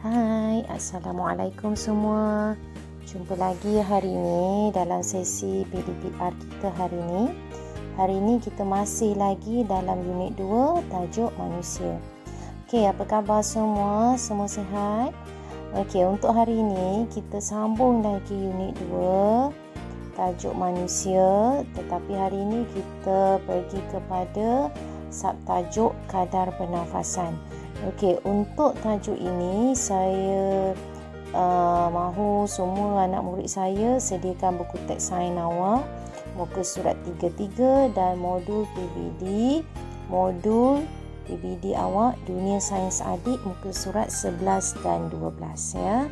Hai, Assalamualaikum semua. Jumpa lagi hari ini dalam sesi PDPR kita hari ini. Hari ini kita masih lagi dalam unit 2, tajuk manusia. Okey, apa khabar semua? Semua sihat? Okey, untuk hari ini kita sambung lagi unit 2, tajuk manusia. Tetapi hari ini kita pergi kepada subtajuk kadar pernafasan. Okey, untuk tajuk ini saya mahu semua anak murid saya sediakan buku teks sains awak, muka surat 33 dan modul PBD awak Dunia Sains Adik muka surat 11 dan 12 ya.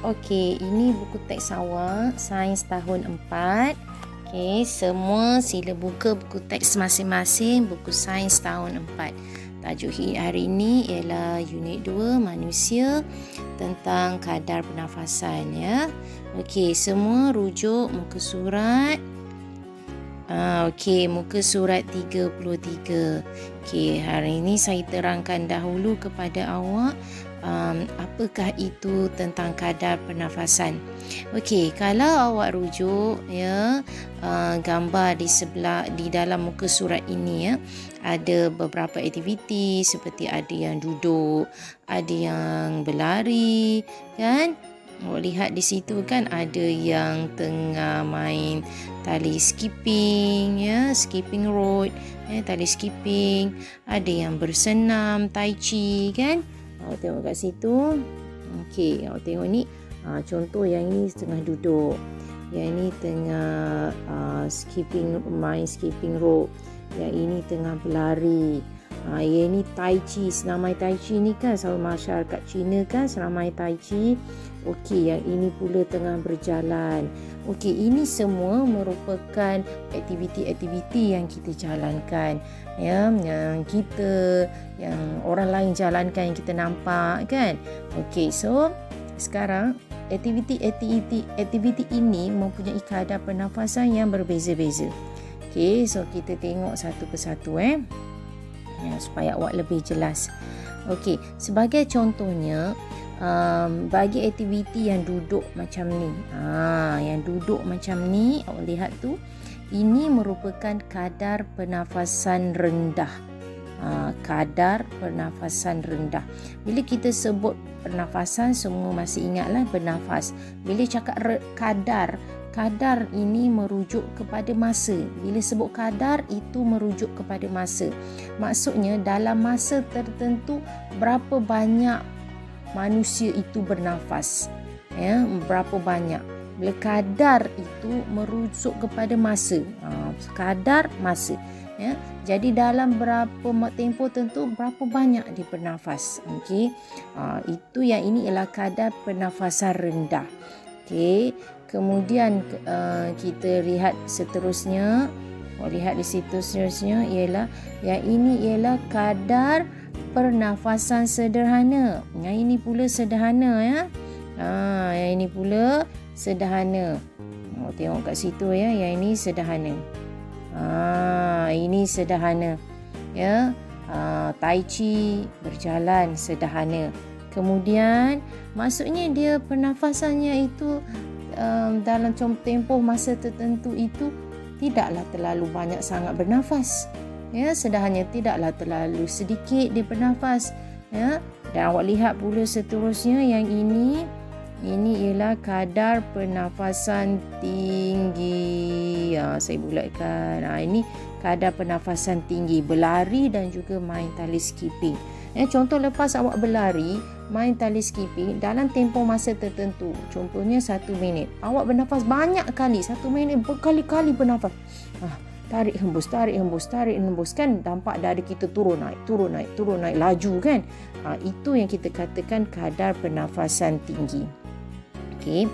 Okey, ini buku teks awak Sains tahun 4. Okey, semua sila buka buku teks masing-masing buku sains tahun 4. Tajuk hari ini ialah unit 2 manusia tentang kadar pernafasan ya. Okey, semua rujuk muka surat muka surat 33. Okey, hari ini saya terangkan dahulu kepada awak apakah itu tentang kadar pernafasan. Okey, kalau awak rujuk ya, gambar di dalam muka surat ini ya, ada beberapa aktiviti seperti ada yang duduk, ada yang berlari kan. Awak lihat di situ kan ada yang tengah main tali skipping ya, skipping rope tali skipping, ada yang bersenam tai chi kan. Awak tengok kat situ. Okey, awak tengok ni contoh yang ini tengah duduk, yang ini tengah main skipping rope, yang ini tengah berlari. Yang ini tai chi, senamai tai chi ni kan sama masyarakat Cina kan senamai tai chi. Okey, yang ini pula tengah berjalan. Okey, ini semua merupakan aktiviti-aktiviti yang kita jalankan ya, yang orang lain jalankan, yang kita nampak kan. Okey, so sekarang aktiviti ini mempunyai kadar pernafasan yang berbeza-beza. Okey, so kita tengok satu persatu ya, supaya awak lebih jelas. Okey, sebagai contohnya bagi aktiviti yang duduk macam ni, yang duduk macam ni awak lihat tu, ini merupakan kadar pernafasan rendah. Kadar pernafasan rendah. Bila kita sebut pernafasan, semua masih ingatlah bernafas. Bila cakap kadar ini merujuk kepada masa. Bila sebut kadar, itu merujuk kepada masa. Maksudnya dalam masa tertentu berapa banyak manusia itu bernafas ya, berapa banyak. Bila kadar itu merujuk kepada masa, kadar masa ya. Jadi dalam berapa tempoh tentu berapa banyak dia bernafas. Okey, itu yang ini ialah kadar pernafasan rendah. Okey, kemudian kita lihat seterusnya. Lihat di situ seterusnya ialah yang ini ialah kadar pernafasan sederhana. Yang ini pula sederhana ya. Yang ini pula sederhana. Tengok kat situ ya, yang ini sederhana. Ini sederhana ya. Tai chi berjalan sederhana. Kemudian maksudnya dia pernafasannya itu dalam tempoh masa tertentu itu tidaklah terlalu banyak sangat bernafas ya, sederhana, tidaklah terlalu sedikit dia bernafas ya. Dan awak lihat pula seterusnya yang ini ialah kadar pernafasan tinggi. Saya bulatkan. Ini kadar pernafasan tinggi, berlari dan juga main tali skipping. Contoh lepas awak berlari, main tali skipping dalam tempoh masa tertentu, contohnya 1 minit, awak bernafas banyak kali, 1 minit berkali-kali bernafas. Tarik hembus kan, nampak dada kita turun naik laju kan. Itu yang kita katakan kadar pernafasan tinggi. Okey,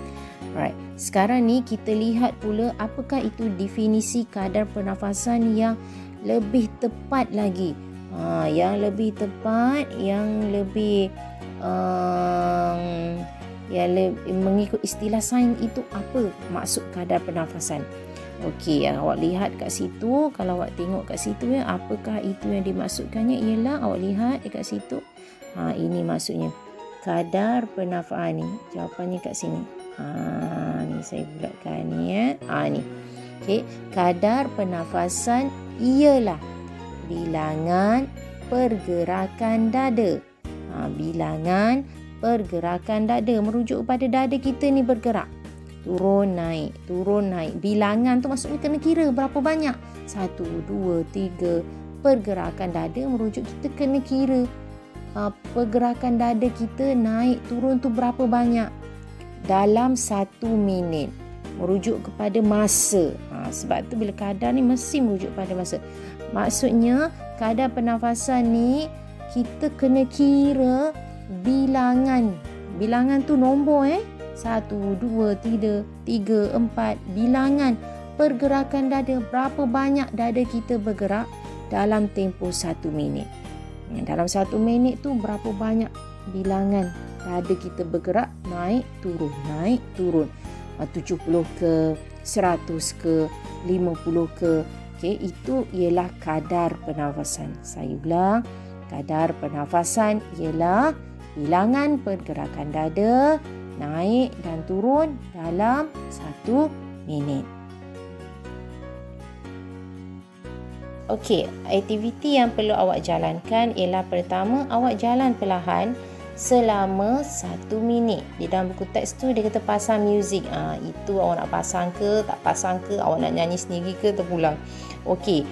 right. Sekarang ni kita lihat pula apakah itu definisi kadar pernafasan yang lebih tepat lagi. Yang lebih tepat, yang lebih mengikut istilah sains itu apa maksud kadar pernafasan. Okey, awak lihat kat situ, kalau awak tengok kat situ ya, apakah itu yang dimaksudkannya? Ialah awak lihat dekat situ. Ini maksudnya kadar penafaan ni. Jawapannya kat sini. Ni saya bulatkan ni ya. Ni. Okey, kadar pernafasan ialah bilangan pergerakan dada. Bilangan pergerakan dada merujuk kepada dada kita ni bergerak. Turun naik, turun naik. Bilangan tu maksudnya kena kira berapa banyak. 1, 2, 3. Pergerakan dada merujuk kita kena kira. Pergerakan dada kita naik turun tu berapa banyak. Dalam 1 minit. Merujuk kepada masa. Sebab tu bila kadar ni mesti merujuk pada masa. Maksudnya kadar pernafasan ni kita kena kira bilangan. Bilangan tu nombor 1, 2, 3, 4. Bilangan pergerakan dada. Berapa banyak dada kita bergerak dalam tempoh 1 minit. Dalam 1 minit tu berapa banyak bilangan dada kita bergerak, naik, turun, naik, turun. 70 ke, 100 ke, 50 ke. Okey, itu ialah kadar pernafasan. Saya ulang, kadar pernafasan ialah bilangan pergerakan dada naik dan turun dalam 1 minit. Okey, aktiviti yang perlu awak jalankan ialah pertama, awak jalan perlahan selama 1 minit. Di dalam buku teks tu dia kata pasang muzik. Itu awak nak pasang ke, tak pasang ke, awak nak nyanyi sendiri ke, terpulang. Okey,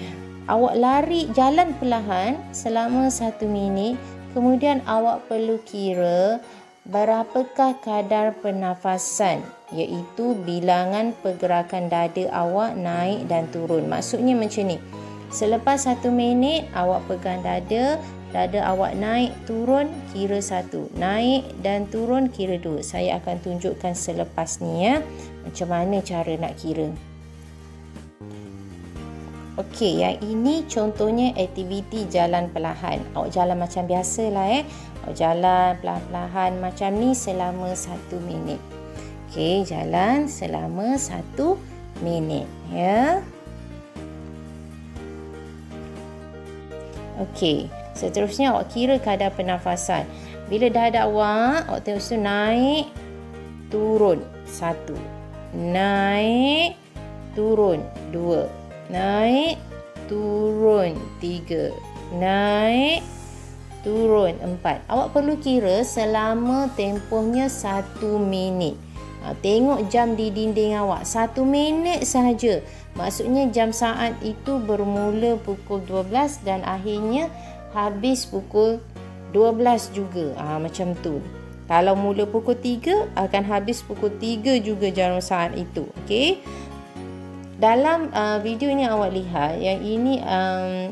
awak lari jalan perlahan selama 1 minit. Kemudian awak perlu kira berapakah kadar pernafasan, iaitu bilangan pergerakan dada awak naik dan turun. Maksudnya macam ni. Selepas 1 minit awak pegang dada, dada awak naik turun kira 1, naik dan turun kira 2. Saya akan tunjukkan selepas ni ya, macam mana cara nak kira. Okey, yang ini contohnya aktiviti jalan perlahan. Awak jalan macam biasalah Awak jalan perlahan-lahan macam ni selama 1 minit. Okey, jalan selama 1 minit ya. Okey, seterusnya awak kira kadar pernafasan. Bila dada awak tengok situ naik, turun 1. Naik, turun 2. Naik, turun 3. Naik, turun 4. Awak perlu kira selama tempohnya 1 minit. Tengok jam di dinding awak, 1 minit sahaja. Maksudnya jam saat itu bermula pukul 12 dan akhirnya habis pukul 12 juga. Macam tu. Kalau mula pukul 3 akan habis pukul 3 juga jarum saat itu. Okey. Dalam video ni awak lihat yang ini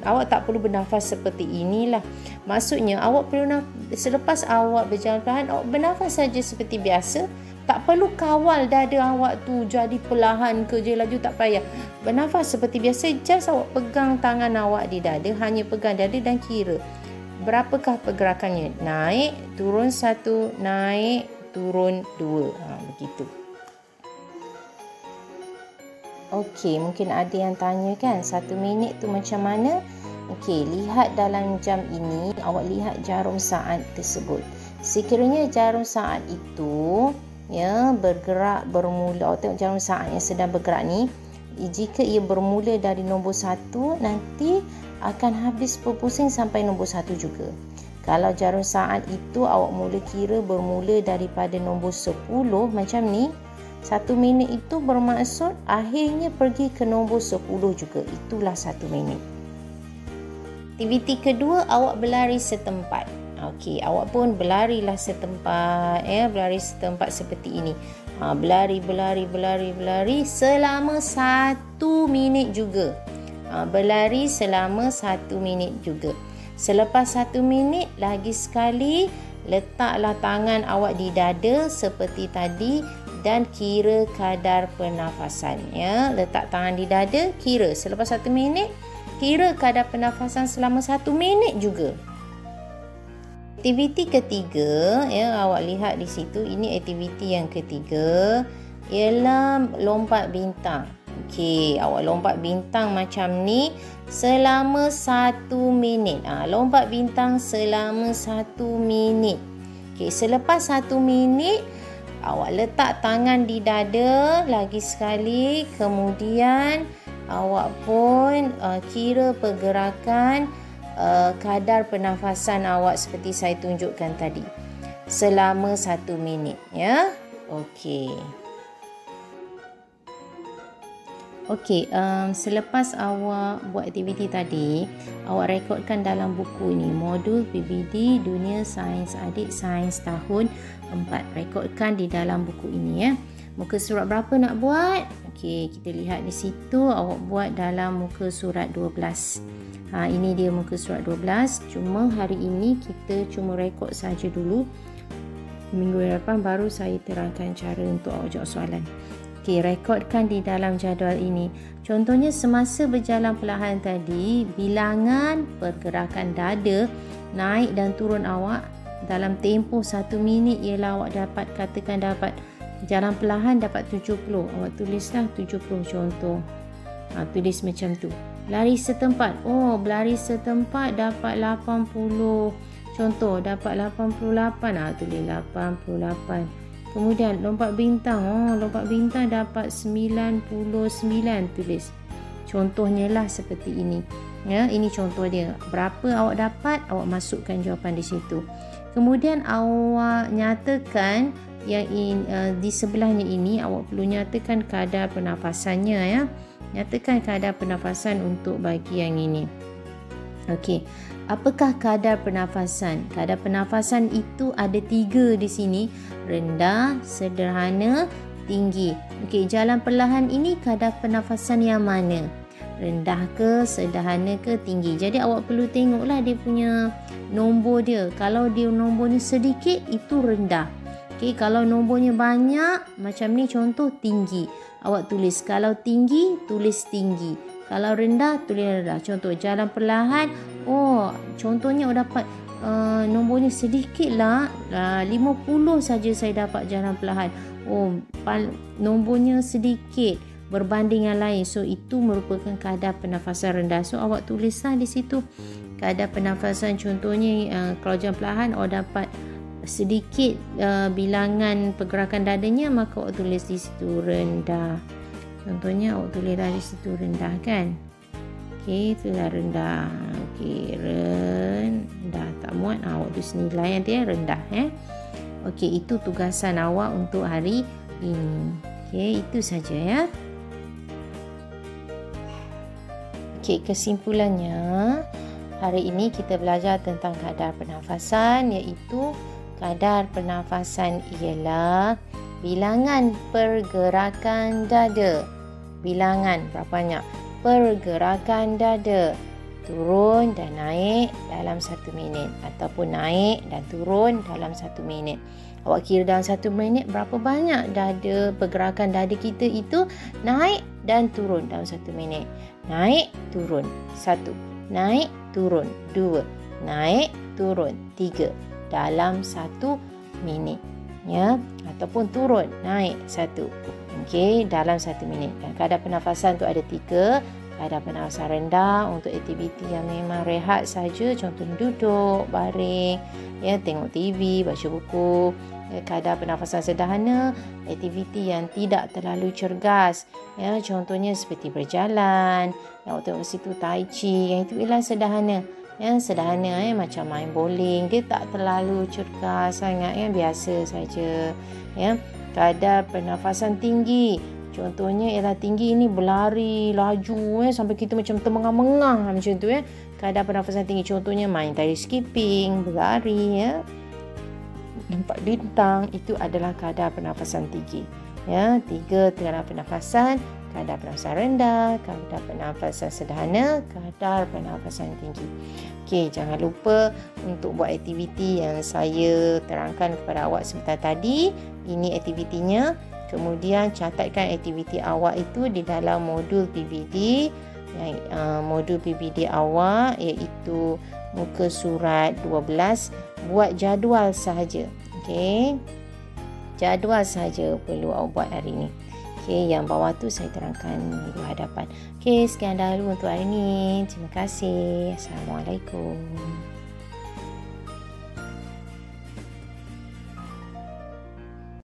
awak tak perlu bernafas seperti inilah. Maksudnya awak perlu selepas awak berjalan perlahan awak bernafas saja seperti biasa. Tak perlu kawal dada awak tu jadi perlahan ke je laju, tak payah. Bernafas seperti biasa, just awak pegang tangan awak di dada, hanya pegang dada dan kira berapakah pergerakannya. Naik, turun 1, naik, turun 2. Begitu. Okey, mungkin ada yang tanya kan 1 minit tu macam mana? Okey, lihat dalam jam ini, awak lihat jarum saat tersebut. Sekiranya jarum saat itu bergerak bermula, awak tengok jarum saat yang sedang bergerak ni, jika ia bermula dari nombor 1, nanti akan habis berpusing sampai nombor 1 juga. Kalau jarum saat itu awak mula kira bermula daripada nombor 10 macam ni, 1 minit itu bermaksud akhirnya pergi ke nombor 10 juga. Itulah 1 minit. Aktiviti kedua, awak berlari setempat. Okey, awak pun berlarilah setempat berlari setempat seperti ini. Berlari selama 1 minit juga. Berlari selama 1 minit juga. Selepas 1 minit lagi sekali letaklah tangan awak di dada seperti tadi dan kira kadar pernafasan ya. Letak tangan di dada, kira selepas 1 minit, kira kadar pernafasan selama 1 minit juga. Aktiviti ketiga awak lihat di situ, ini aktiviti yang ketiga ialah lompat bintang. Okey, awak lompat bintang macam ni selama 1 minit. Lompat bintang selama 1 minit. Okey, selepas 1 minit, awak letak tangan di dada lagi sekali. Kemudian awak pun kira pergerakan kadar pernafasan awak seperti saya tunjukkan tadi. Selama 1 minit, ya. Okey. Okey, selepas awak buat aktiviti tadi, awak rekodkan dalam buku ni, modul PBD Dunia Sains Adik Sains tahun 4. Rekodkan di dalam buku ini, ya. Muka surat berapa nak buat? Okey, kita lihat di situ awak buat dalam muka surat 12. Ini dia muka surat 12. Cuma hari ini kita cuma rekod saja dulu. Minggu depan baru saya terangkan cara untuk awak jawab soalan. Okey, rekodkan di dalam jadual ini. Contohnya semasa berjalan perlahan tadi, bilangan pergerakan dada naik dan turun awak dalam tempoh 1 minit ialah awak dapat jalan perlahan dapat 70. Awak tulislah 70 contoh. Tulis macam tu. Lari setempat. Berlari setempat dapat 80. Contoh dapat 88. Tulis 88. Kemudian lompat bintang. Lompat bintang dapat 99. Tulis. Contohnya lah seperti ini. Ya, ini contoh dia. Berapa awak dapat, awak masukkan jawapan di situ. Kemudian awak nyatakan yang di sebelahnya ini, awak perlu nyatakan kadar pernafasannya, ya. Nyatakan kadar pernafasan untuk bagi yang ini. Okey. Apakah kadar pernafasan? Kadar pernafasan itu ada 3 di sini. Rendah, sederhana, tinggi. Okey, jalan perlahan ini kadar pernafasan yang mana? Rendah ke, sederhana ke, tinggi? Jadi awak perlu tengoklah dia punya nombor dia. Kalau dia nombornya sedikit, itu rendah. Okey, kalau nombornya banyak, macam ni contoh tinggi. Awak tulis. Kalau tinggi, tulis tinggi. Kalau rendah, tulis rendah. Contoh jalan perlahan. Contohnya awak dapat nombornya sedikit lah. 50 saja saya dapat jalan perlahan. Nombornya sedikit berbanding yang lain. So, itu merupakan kadar pernafasan rendah. So, awak tulislah di situ. Kadar pernafasan contohnya kalau jalan perlahan awak dapat sedikit bilangan pergerakan dadanya, maka awak tulis di situ rendah. Contohnya awak tulislah di situ rendah, kan? Okey, itulah rendah. Okey, rendah. Tak muat, awak tulis nilai nanti, rendah, Okey, itu tugasan awak untuk hari ini. Okey, itu saja, ya. Okey, kesimpulannya, hari ini kita belajar tentang kadar pernafasan, iaitu kadar pernafasan ialah bilangan pergerakan dada. Bilangan berapa banyak? Pergerakan dada turun dan naik dalam 1 minit, ataupun naik dan turun dalam 1 minit. Awak kira dalam 1 minit berapa banyak pergerakan dada kita itu naik dan turun dalam 1 minit. Naik, turun 1, naik, turun 2, naik, turun 3 dalam 1 minit, ya, ataupun turun naik 1. Okey, dalam 1 minit. Dan kadar pernafasan tu ada 3. Kadar pernafasan rendah untuk aktiviti yang memang rehat saja, contohnya duduk, baring, ya, tengok TV, baca buku. Kadar pernafasan sederhana, aktiviti yang tidak terlalu cergas, ya, contohnya seperti berjalan, yang tengok situ tai chi, yang itu ialah sederhana. Ya, sederhana, macam main bowling, dia tak terlalu cergas sangat, biasa saja, ya. Kadar pernafasan tinggi, contohnya ialah tinggi ini berlari laju, sampai kita macam termengang-mengang macam tu, Kadar pernafasan tinggi contohnya main tali skipping, berlari, ya. Lompat bintang, itu adalah kadar pernafasan tinggi, ya. 3 kadar pernafasan, kadar pernafasan rendah, kadar pernafasan sederhana, kadar pernafasan tinggi. Okey, jangan lupa untuk buat aktiviti yang saya terangkan kepada awak sebentar tadi. Ini aktivitinya. Kemudian catatkan aktiviti awak itu di dalam modul PBD. Modul PBD awak iaitu muka surat 12. Buat jadual sahaja. Okey. Jadual sahaja perlu awak buat hari ini. Okey, yang bawah tu saya terangkan minggu hadapan. Okey, sekian dahulu untuk hari ini. Terima kasih. Assalamualaikum.